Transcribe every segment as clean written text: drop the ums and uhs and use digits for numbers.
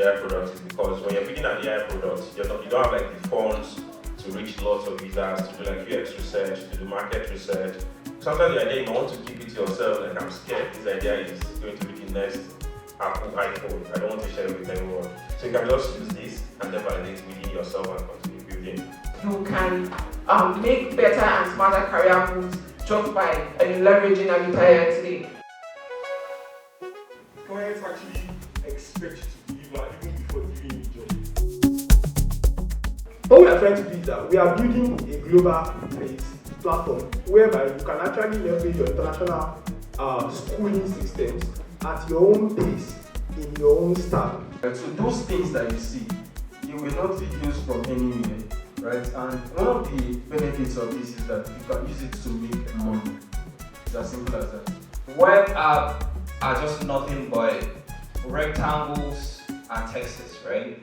AI product is because when you're building an AI product, you don't have like the funds to reach lots of users, to do like UX research, to do market research. Sometimes the idea, you want to keep it to yourself, like I'm scared this idea is going to be the next Apple iPhone. I don't want to share it with anyone. So you can just use this and then validate within yourself and continue building. You can make better and smarter career moves just by leveraging Navita AI today. Clients actually expect you to deliver even before doing the job. What we are trying to do is that we are building a global-based platform whereby you can actually leverage your international schooling systems at your own pace, in your own style. So those things that you see, you will not videos from anywhere, right? And one of the benefits of this is that you can use it to make money. It's as simple as that. Web apps are just nothing but rectangles and texts, right?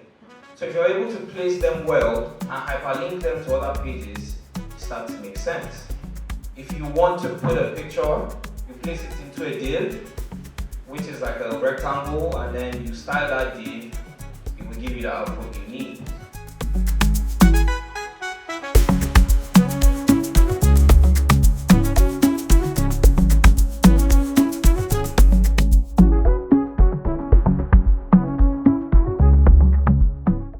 So if you're able to place them well and hyperlink them to other pages, it starts to make sense. If you want to put a picture, you place it into a div, which is like a rectangle, and then you style that div, it will give you the output you need.